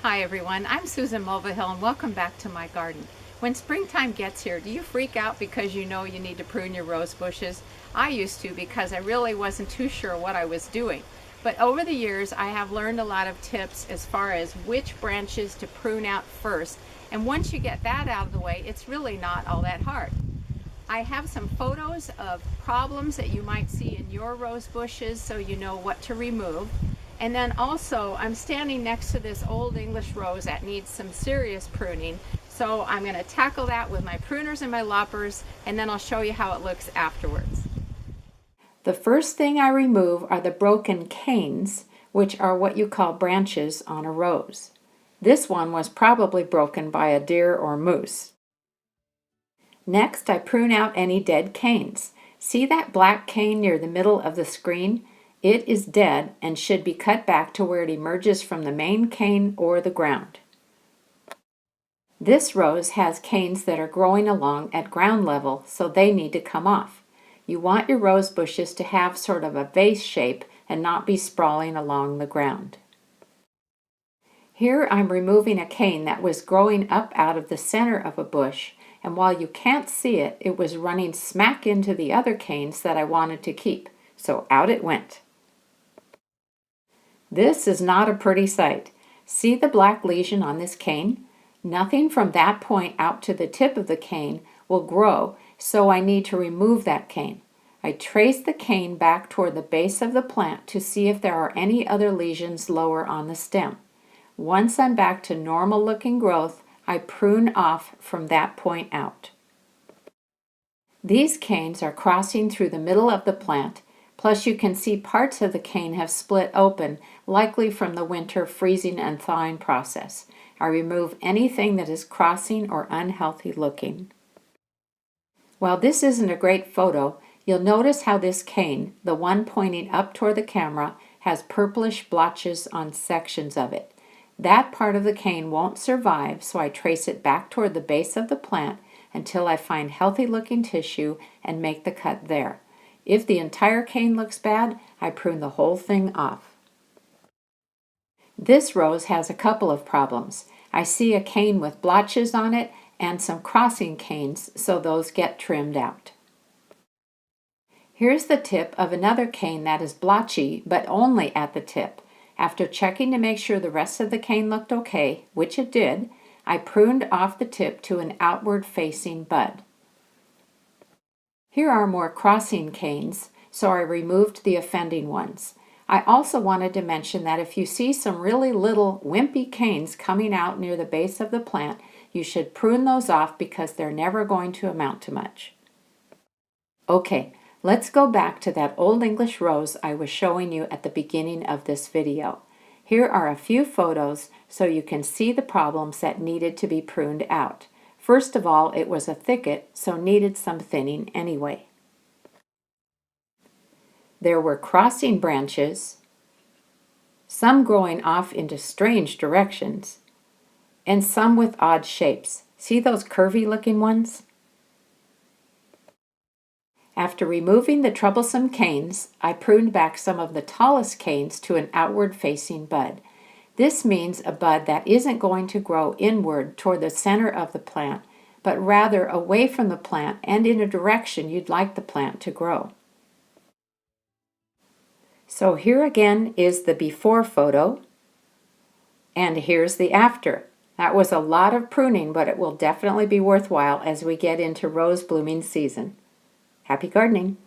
Hi everyone, I'm Susan Mulvihill and welcome back to my garden. When springtime gets here, do you freak out because you know you need to prune your rose bushes? I used to because I really wasn't too sure what I was doing. But over the years, I have learned a lot of tips as far as which branches to prune out first. And once you get that out of the way, it's really not all that hard. I have some photos of problems that you might see in your rose bushes so you know what to remove. And then also, I'm standing next to this old English rose that needs some serious pruning. So I'm going to tackle that with my pruners and my loppers, and then I'll show you how it looks afterwards. The first thing I remove are the broken canes, which are what you call branches on a rose. This one was probably broken by a deer or moose. Next, I prune out any dead canes. See that black cane near the middle of the screen? It is dead and should be cut back to where it emerges from the main cane or the ground. This rose has canes that are growing along at ground level, so they need to come off. You want your rose bushes to have sort of a vase shape and not be sprawling along the ground. Here I'm removing a cane that was growing up out of the center of a bush, and while you can't see it, it was running smack into the other canes that I wanted to keep, so out it went. This is not a pretty sight. See the black lesion on this cane? Nothing from that point out to the tip of the cane will grow, so I need to remove that cane. I trace the cane back toward the base of the plant to see if there are any other lesions lower on the stem. Once I'm back to normal looking growth, I prune off from that point out. These canes are crossing through the middle of the plant, plus you can see parts of the cane have split open, likely from the winter freezing and thawing process. I remove anything that is crossing or unhealthy looking. While this isn't a great photo, you'll notice how this cane, the one pointing up toward the camera, has purplish blotches on sections of it. That part of the cane won't survive, so I trace it back toward the base of the plant until I find healthy looking tissue and make the cut there. If the entire cane looks bad, I prune the whole thing off. This rose has a couple of problems. I see a cane with blotches on it and some crossing canes, so those get trimmed out. Here's the tip of another cane that is blotchy, but only at the tip. After checking to make sure the rest of the cane looked okay, which it did, I pruned off the tip to an outward-facing bud. Here are more crossing canes, so I removed the offending ones. I also wanted to mention that if you see some really little wimpy canes coming out near the base of the plant, you should prune those off because they're never going to amount to much. Okay, let's go back to that old English rose I was showing you at the beginning of this video. Here are a few photos so you can see the problems that needed to be pruned out. First of all, it was a thicket, so needed some thinning anyway. There were crossing branches, some growing off into strange directions, and some with odd shapes. See those curvy looking ones? After removing the troublesome canes, I pruned back some of the tallest canes to an outward-facing bud. This means a bud that isn't going to grow inward toward the center of the plant, but rather away from the plant and in a direction you'd like the plant to grow. So here again is the before photo, and here's the after. That was a lot of pruning, but it will definitely be worthwhile as we get into rose blooming season. Happy gardening!